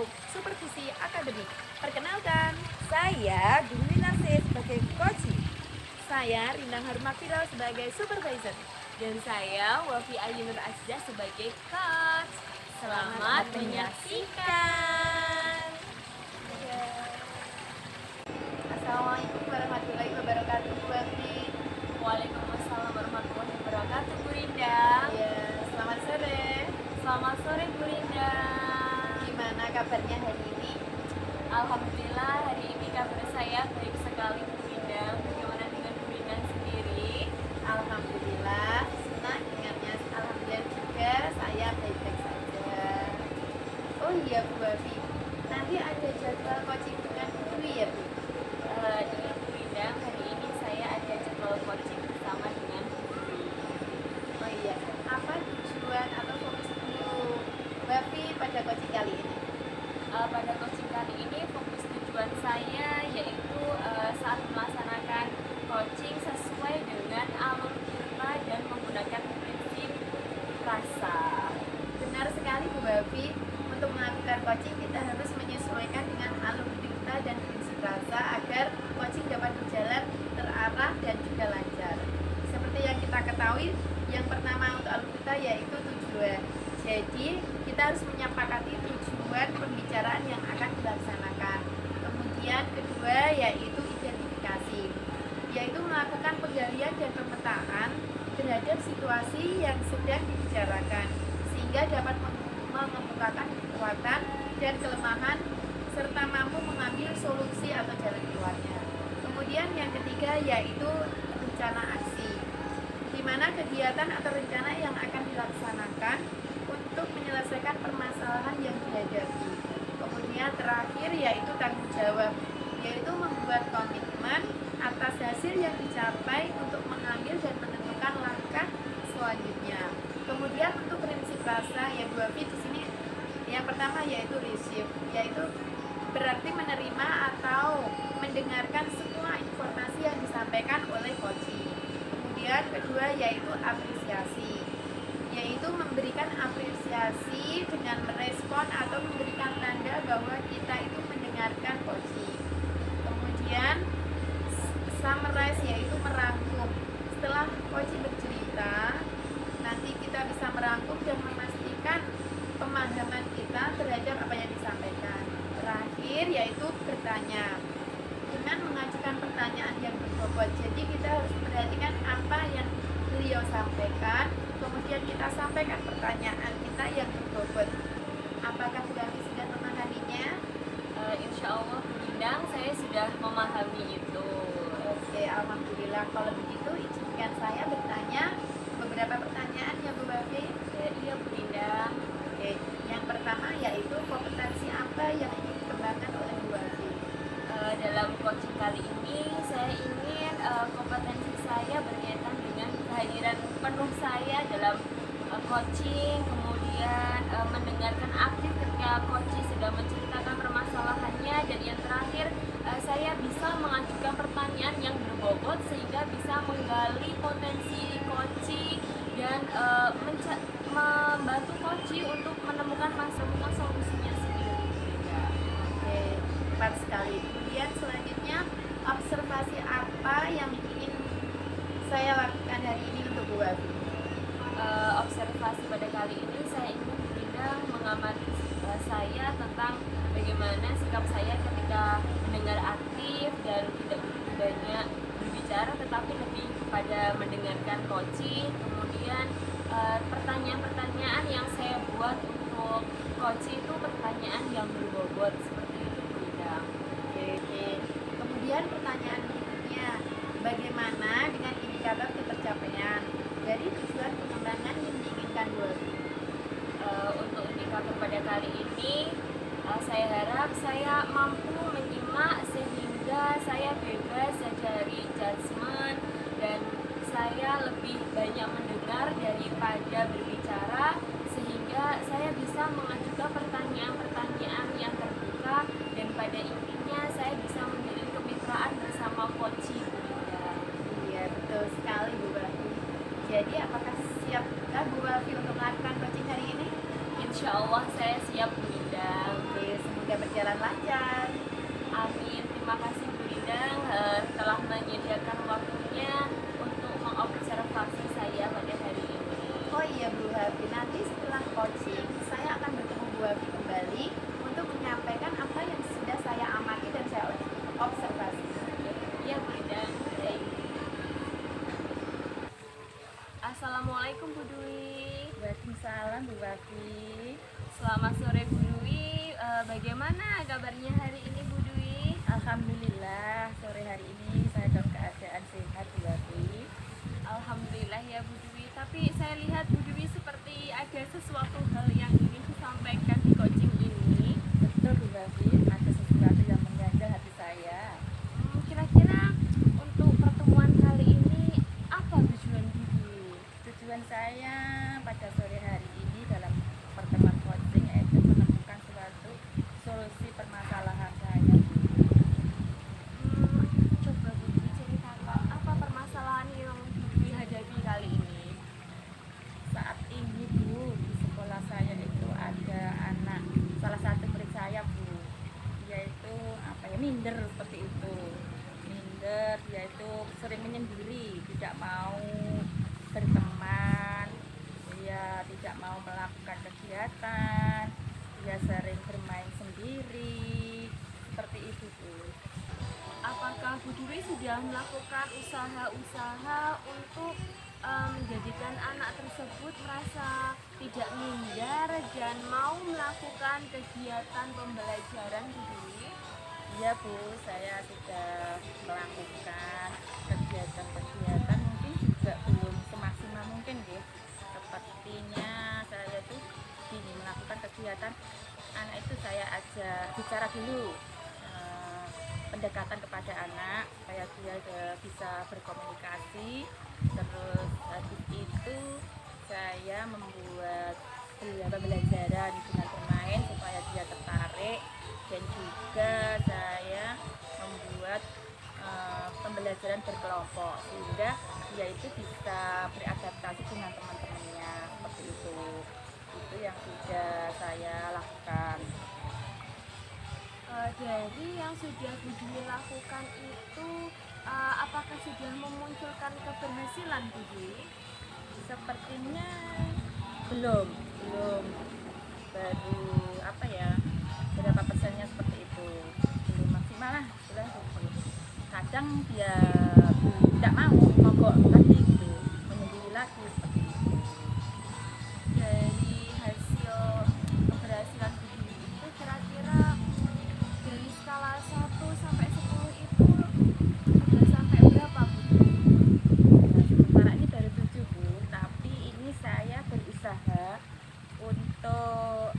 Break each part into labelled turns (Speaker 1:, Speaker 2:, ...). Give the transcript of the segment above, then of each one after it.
Speaker 1: untuk supervisi akademik. Perkenalkan, saya Dwi Nasir sebagai coach. Saya Rindang Harmakira sebagai supervisor.
Speaker 2: Dan saya Wafi Ayunur Azizah sebagai coach. Selamat menyaksikan.
Speaker 1: Assalamualaikum warahmatullahi wabarakatuh, Bu Wafi.
Speaker 2: Waalaikumsalam warahmatullahi wabarakatuh, Bu Rinda.
Speaker 1: Ya, selamat sore.
Speaker 2: Selamat sore, Bu Rinda.
Speaker 1: Gimana kabarnya hari ini?
Speaker 2: Alhamdulillah hari ini kabar saya baik sekali, Bu Rinda. Bagaimana dengan Bu Rinda sendiri?
Speaker 1: Alhamdulillah, senang dengarnya. Alhamdulillah juga saya baik-baik saja. Oh iya, Bu Wafi, nanti ada jadwal coaching dengan Dwi ya, Bu?
Speaker 2: Iya, Bu Rinda, hari ini saya ada jadwal coaching bersama dengan Bu Rinda.
Speaker 1: Oh iya, apa tujuan atau fokus dulu Wafi pada coaching kali ini?
Speaker 2: Pada coaching kali ini fokus tujuan saya yaitu saat melaksanakan coaching sesuai dengan alur kita dan menggunakan prinsip rasa.
Speaker 1: Benar sekali, Bu Wafi. Untuk melakukan coaching kita harus menyesuaikan dengan alur kita dan prinsip rasa agar coaching dapat berjalan terarah dan juga lancar. Seperti yang kita ketahui, yang pertama untuk alur kita yaitu tujuan. Jadi kita harus menyepakati tujuan pembicaraan yang akan dilaksanakan. Kemudian kedua yaitu identifikasi, yaitu melakukan penggalian dan pemetaan terhadap situasi yang sedang dibicarakan sehingga dapat mengemukakan kekuatan dan kelemahan serta mampu mengambil solusi atau jalan keluarnya. Kemudian yang ketiga yaitu rencana aksi, di mana kegiatan atau rencana yang akan dilaksanakan untuk menyelesaikan permasalahan yang dihadapi. Kemudian terakhir yaitu tanggung jawab, yaitu membuat komitmen atas hasil yang dicapai untuk mengambil dan menentukan langkah selanjutnya. Kemudian untuk prinsip rasa ya Bu Wafi di sini yang pertama yaitu receive, yaitu berarti menerima atau mendengarkan semua informasi yang disampaikan oleh coaching. Kemudian kedua yaitu apresiasi, yaitu memberikan apresiasi dengan merespon atau memberikan tanda bahwa kita itu mendengarkan coaching. Kemudian summarize yaitu merangkum. Setelah coaching bercerita, nanti kita bisa merangkum dan memastikan pemahaman kita terhadap apa yang disampaikan. Terakhir yaitu bertanya dengan mengajukan pertanyaan yang berbobot. Jadi kita harus memperhatikan apa yang beliau sampaikan, kemudian kita sampaikan pertanyaan kita yang berbobot. Apakah Bu Wafi sudah memahaminya?
Speaker 2: Insya Allah Bu Rinda, saya sudah memahami itu.
Speaker 1: Oke, alhamdulillah. Kalau begitu izinkan saya bertanya beberapa pertanyaan ya Bu Wafi.
Speaker 2: Iya Bu Rinda.
Speaker 1: Oke, yang pertama yaitu kompetensi apa yang ingin dikembangkan oleh Bu Wafi?
Speaker 2: Dalam coaching kali ini saya ingin kompetensi saya berkaitan dengan kehadiran penuh saya dalam coaching, kemudian mendengarkan aktif ketika coaching sedang menceritakan permasalahannya, dan yang terakhir saya bisa mengajukan pertanyaan yang berbobot sehingga bisa menggali potensi coaching dan membantu coaching untuk menemukan solusinya sendiri.
Speaker 1: Oke, tepat sekali. Kemudian selanjutnya observasi apa yang ingin saya lakukan hari ini untuk Bu Wafi?
Speaker 2: Observasi pada kali ini saya ingin tidak mengamati saya tentang bagaimana sikap saya ketika mendengar aktif dan tidak begitu banyak berbicara, tetapi lebih pada mendengarkan coaching. Kemudian pertanyaan-pertanyaan yang saya buat untuk coaching itu pertanyaan yang berbobot seperti itu Bu Ida.
Speaker 1: Oke. Kemudian pertanyaan berikutnya, bagaimana dengan indikator ketercapaian dari tujuan pengembangan yang diinginkan Bu Wafi?
Speaker 2: Untuk indikator pada kali ini saya harap saya mampu menyimak sehingga saya bebas dari judgement dan saya lebih banyak mendengar daripada berbicara, sehingga saya bisa mengajukan pertanyaan-pertanyaan yang terbuka dan pada intinya saya bisa menjalin kemitraan bersama coaching.
Speaker 1: Iya, betul sekali Bu Wafi. Jadi apakah siapkah Bu Wafi untuk melakukan coaching hari ini?
Speaker 2: Insya Allah saya siap Bu Linda.
Speaker 1: Oke, semoga semoga berjalan lancar.
Speaker 2: Amin. Terima kasih Bu Indang telah menyediakan waktunya untuk mengobservasi saya pada hari ini.
Speaker 1: Oh iya Bu Hafi, nanti setelah coaching saya akan bertemu Bu Hafi kembali untuk menyampaikan apa yang sudah saya amati dan saya observasi.
Speaker 2: Iya Bu Indang. Baik. Assalamualaikum Bu Dwi.
Speaker 3: Waalaikumsalam Bu Wati.
Speaker 2: Selamat sore Bu Dwi. Bagaimana kabarnya hari ini Bu Dwi?
Speaker 3: Alhamdulillah sore hari ini saya dalam keadaan sehat Bu Wati.
Speaker 2: Alhamdulillah ya Bu Dwi. Tapi saya lihat Bu Dwi seperti ada sesuatu hal yang ingin disampaikan di coaching ini.
Speaker 3: Betul Bu Wati, ada sesuatu yang mengganjal hati saya.
Speaker 2: Kira-kira untuk pertemuan kali ini apa tujuan Bu Dwi?
Speaker 3: Tujuan saya pada sore hari ini dalam pertemuan coaching yaitu menemukan suatu solusi permasalahan saya.
Speaker 2: Coba Bu Dwi ceritakan apa permasalahan yang Bu Dwi hadapi kali ini?
Speaker 3: Saat ini Bu, di sekolah saya itu ada anak, salah satu murid saya Bu, dia itu minder seperti itu. Minder, dia itu sering menyendiri, tidak mau berteman, dia tidak mau melakukan kegiatan, dia sering bermain sendiri, seperti itu Bu.
Speaker 2: Apakah Bu Dwi sudah melakukan usaha-usaha untuk menjadikan anak tersebut merasa tidak minder dan mau melakukan kegiatan pembelajaran Bu Dwi?
Speaker 3: Iya Bu, saya sudah melakukan kegiatan-kegiatan, mungkin juga belum semaksimal mungkin ya. Sepertinya saya tuh ingin melakukan kegiatan anak itu, saya ajak bicara dulu, pendekatan kepada anak supaya dia bisa berkomunikasi. Terus habis itu saya membuat pembelajaran dengan bermain supaya dia tertarik, dan juga saya membuat pembelajaran berkelompok sehingga dia itu bisa beradaptasi dengan teman-temannya, seperti itu yang sudah saya lakukan.
Speaker 2: Dari yang sudah Bu Dwi lakukan itu apakah sudah memunculkan keberhasilan Bu Dwi?
Speaker 3: Sepertinya belum baru berapa persennya seperti itu, belum maksimal lah, belum. Kadang dia tidak mau mogok lagi gitu, menyendiri lagi seperti itu.
Speaker 2: Dari hasil keberhasilan Bu Dwi itu kira-kira dari skala 1 sampai 10 itu sudah sampai berapa Bu Dwi?
Speaker 3: Nah, sementara ini baru 7 Bu, tapi ini saya berusaha untuk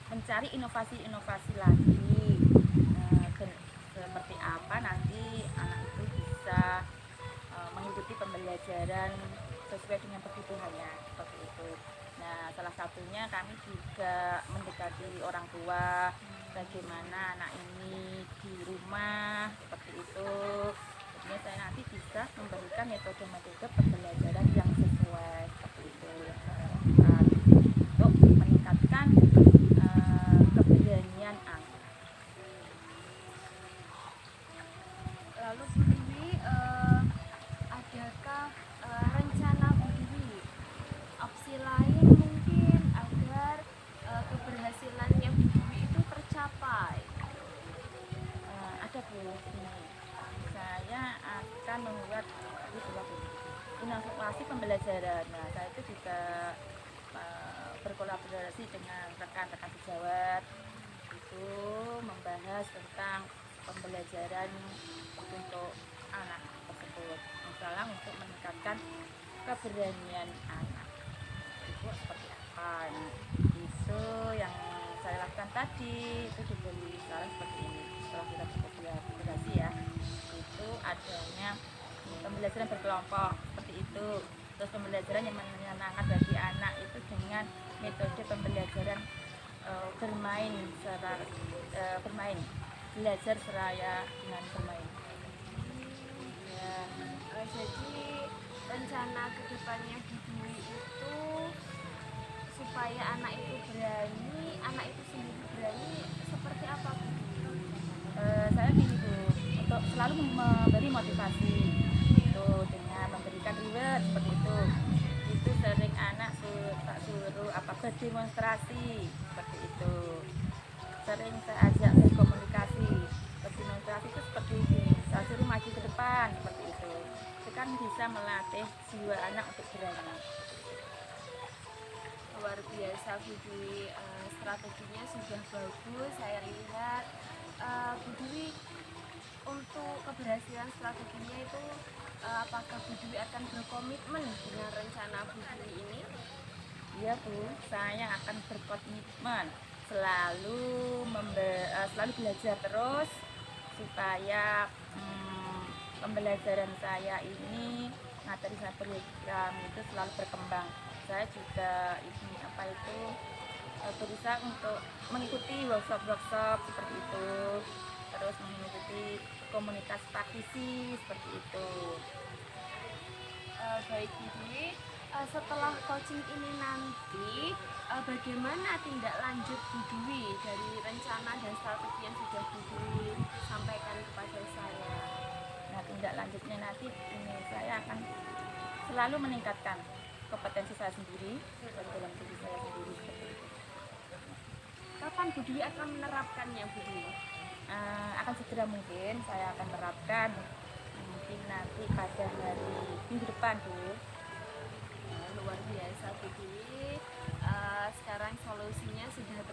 Speaker 3: mencari inovasi-inovasi lagi, seperti apa nanti anak itu bisa mengikuti pembelajaran sesuai dengan kebutuhannya, seperti itu. Nah, salah satunya kami juga mendekati orang tua, bagaimana anak ini di rumah, seperti itu. Jadinya saya nanti bisa memberikan metode-metode pembelajaran yang sesuai, seperti itu yang saya lakukan untuk meningkatkan keberanian anak.
Speaker 2: Lalu Bu Dwi, adakah rencana Bu Dwi opsi lain mungkin agar keberhasilannya Bu Dwi itu tercapai?
Speaker 3: Ada Bu, ini saya akan membuat inovasi pembelajaran. Nah, saya itu juga berkolaborasi dengan rekan-rekan sejawat, itu membahas tentang pembelajaran untuk anak tersebut, misalnya untuk meningkatkan keberanian anak itu seperti apa. Itu yang saya lakukan tadi, itu diberi saran seperti ini. Setelah kita berkolaborasi ya, itu adanya pembelajaran berkelompok seperti itu. Terus pembelajaran yang menyenangkan bagi anak itu dengan metode pembelajaran bermain, belajar seraya dengan bermain.
Speaker 2: Jadi rencana kedepannya Bu Dwi itu supaya anak itu berani, anak itu sendiri berani, seperti apa Bu?
Speaker 3: Saya gini Bu, untuk selalu memberi motivasi itu dengan memberikan reward seperti itu sering anak tak suruh apa berdemonstrasi seperti itu, sering saya ajak berkomunikasi. Berdemonstrasi itu seperti ini, saya suruh maju ke depan seperti itu kan bisa melatih jiwa anak untuk berani.
Speaker 2: Luar biasa Bu Dwi, strateginya sudah bagus saya lihat. Bu Dwi, untuk keberhasilan strateginya itu apakah Bu Dwi akan berkomitmen dengan rencana Bu Dwi ini?
Speaker 3: Iya Bu, saya akan berkomitmen selalu selalu belajar terus supaya pembelajaran saya ini, materi saya program itu selalu berkembang. Saya juga berusaha untuk mengikuti workshop seperti itu, terus mengikuti komunitas praktisi seperti itu.
Speaker 2: Baik Bu Dwi, setelah coaching ini nanti bagaimana tindak lanjut Bu Dwi dari rencana dan strategi yang sudah Bu Dwi sampaikan kepada saya?
Speaker 3: Nah, tindak lanjutnya nanti ini saya akan selalu meningkatkan kompetensi saya sendiri dalam diri saya sendiri seperti itu.
Speaker 2: Kapan Bu Dwi akan menerapkannya Bu Dwi?
Speaker 3: Akan segera mungkin saya akan terapkan, mungkin nanti pada hari minggu depan Bu.
Speaker 2: Luar biasa Bu Dwi, sekarang solusinya sudah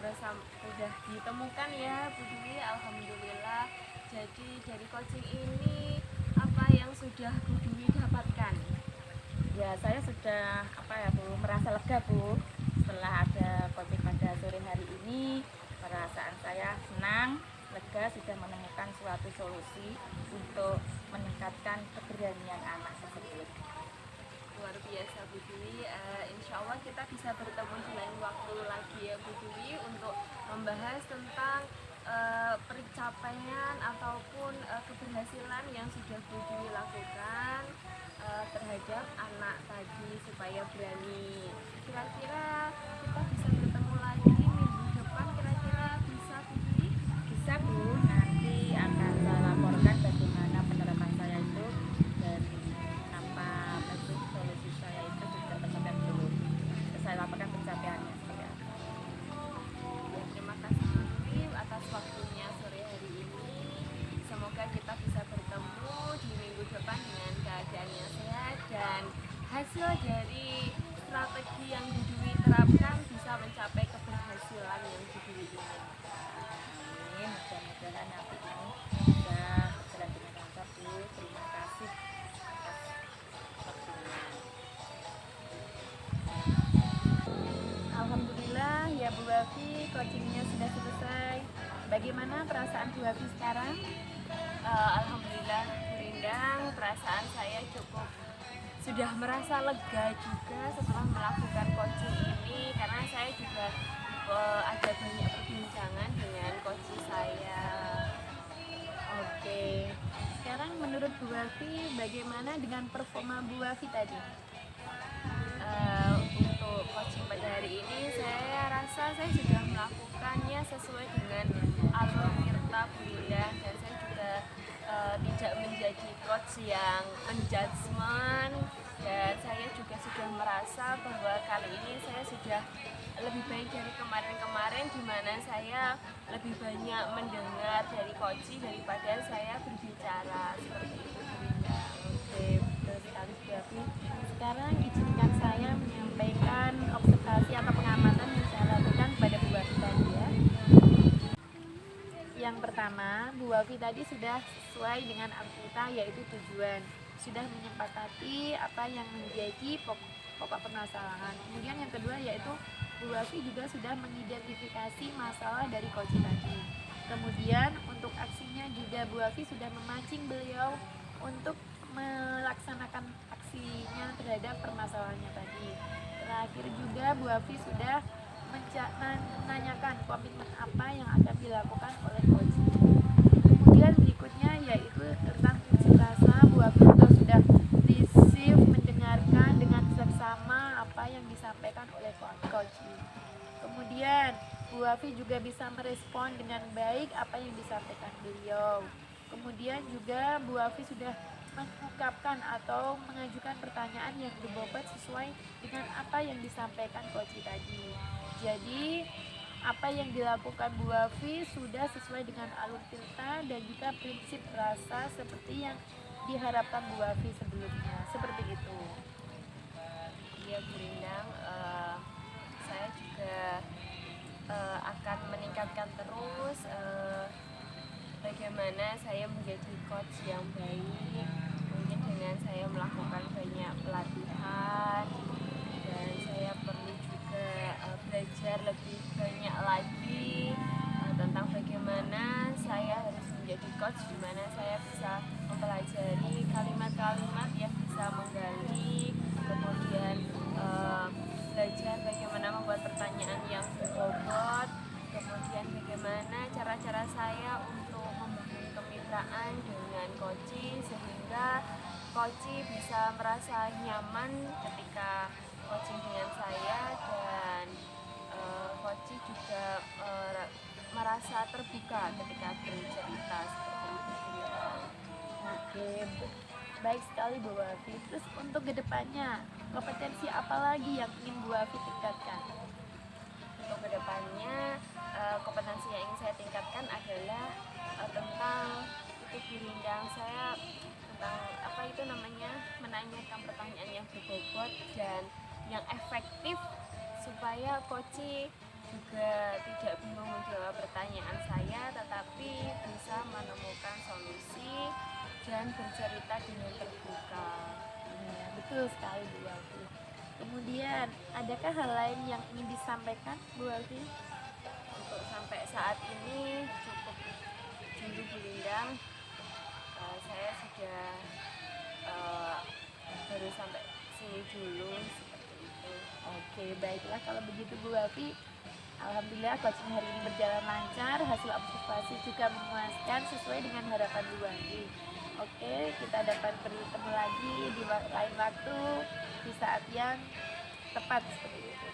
Speaker 2: ditemukan ya Bu Dwi, alhamdulillah. Jadi dari coaching ini apa yang sudah Bu Dwi dapatkan?
Speaker 3: Ya, saya sudah Bu, merasa lega Bu setelah ada coaching pada sore hari ini. Perasaan saya senang, lega, sudah menemukan suatu solusi untuk meningkatkan keberanian anak tersebut.
Speaker 2: Luar biasa Bu Dwi, insya Allah kita bisa bertemu di lain waktu lagi ya Bu Dwi untuk membahas tentang pencapaian ataupun keberhasilan yang sudah Bu Dwi lakukan terhadap anak tadi supaya berani. Kira-kira kita bisa bertemu lagi minggu depan, kira-kira bisa Bu Dwi?
Speaker 3: Bisa Bu, nanti akan saya laporkan bagaimana penerapan saya itu dan apa bentuk solusi saya itu sudah tercapai belum. Saya laporkan pencapaiannya seperti apa.
Speaker 2: Ya, terima kasih Bu Dwi atas waktunya sore hari ini. Semoga kita bisa bertemu di minggu depan dengan keadaan yang sehat dan hasil dari strategi yang Bu Dwi terapkan bisa mencapai keberhasilan yang Bu Dwi inginkan.
Speaker 3: Amin, mudah-mudahan nanti ini bisa berjalan dengan lancar Bu. Terima kasih atas waktunya.
Speaker 1: Alhamdulillah ya Bu Wafi, coachingnya sudah selesai. Bagaimana perasaan Bu Wafi sekarang?
Speaker 2: Alhamdulillah Bu Rindang, perasaan saya sudah merasa lega juga setelah melakukan coaching ini, karena saya juga ada banyak perbincangan dengan coach saya.
Speaker 1: Oke, sekarang menurut Bu Wafi bagaimana dengan performa Bu Wafi tadi?
Speaker 2: Untuk coaching pada hari ini saya rasa saya sudah melakukannya sesuai dengan alur tirta Bu Rindang, dan saya juga tidak menjadi coach yang menjudgment, dan saya juga sudah merasa bahwa kali ini saya sudah lebih baik dari kemarin-kemarin, di mana saya lebih banyak mendengar dari coach daripada saya berbicara seperti itu Bu Rindang.
Speaker 1: Oke, betul sekali Bu Wafi. Sekarang izinkan saya menyampaikan observasi atau pengamatan yang saya lakukan pada Bu Wafi tadi ya. Yang pertama, Bu Wafi tadi sudah sesuai dengan aktivitas yaitu tujuan, sudah menyepakati apa yang menjadi pokok permasalahan. Kemudian yang kedua yaitu Bu Wafi juga sudah mengidentifikasi masalah dari coach tadi. Kemudian untuk aksinya juga Bu Wafi sudah memancing beliau untuk melaksanakan aksinya terhadap permasalahannya tadi. Terakhir juga Bu Wafi sudah menanyakan komitmen apa yang akan dilakukan oleh coach. Kemudian berikutnya yaitu tentang prinsip rasa. Bu Wafi juga sudah mendengarkan dengan seksama apa yang disampaikan oleh coach. Kemudian Bu Wafi juga bisa merespon dengan baik apa yang disampaikan beliau. Kemudian juga Bu Wafi sudah mengungkapkan atau mengajukan pertanyaan yang berbobot sesuai dengan apa yang disampaikan coach tadi. Jadi apa yang dilakukan Bu Wafi sudah sesuai dengan alur tirta dan juga prinsip rasa seperti yang diharapkan Bu Wafi sebelumnya. Seperti itu.
Speaker 2: Iya Bu Lindang, saya juga akan meningkatkan terus bagaimana saya menjadi coach yang baik, mungkin dengan saya melakukan banyak pelatihan dan saya perlu juga belajar lebih banyak lagi tentang bagaimana saya harus menjadi coach, di mana saya bisa mempelajari kalimat-kalimat yang bisa menggali, kemudian belajar bagaimana membuat pertanyaan yang berbobot, kemudian bagaimana cara-cara saya untuk membangun kemitraan dengan coach sehingga coach bisa merasa nyaman ketika coaching dengan saya dan coach juga merasa terbuka ketika bercerita seperti itu.
Speaker 1: Oke, baik sekali Bu Wafi. Terus untuk kedepannya, kompetensi apa lagi yang ingin Bu Wafi tingkatkan?
Speaker 2: Untuk kedepannya kompetensi yang ingin saya tingkatkan adalah tentang itu Bu Lindang, saya tentang apa itu namanya, menanyakan pertanyaan yang berbobot dan yang efektif supaya coach juga tidak bingung menjawab pertanyaan saya tetapi bisa menemukan solusi dan bercerita dengan terbuka.
Speaker 1: Nah, betul sekali Bu Wafi. Kemudian, adakah hal lain yang ingin disampaikan Bu Wafi?
Speaker 2: Untuk sampai saat ini cukup dulu Bu Lindang. Saya sudah baru sampai sini dulu seperti itu.
Speaker 1: Oke, baiklah kalau begitu Bu Wafi. Alhamdulillah coaching hari ini berjalan lancar, hasil observasi juga memuaskan sesuai dengan harapan Bu Wafi. Oke, kita dapat bertemu lagi di lain waktu, di saat yang tepat seperti itu.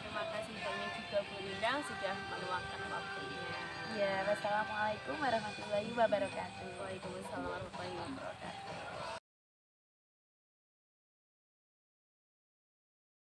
Speaker 2: Terima kasih banyak juga Bu Lindang sudah meluangkan waktunya.
Speaker 1: Ya, wassalamualaikum warahmatullahi wabarakatuh.
Speaker 2: Waalaikumsalam warahmatullahi wabarakatuh.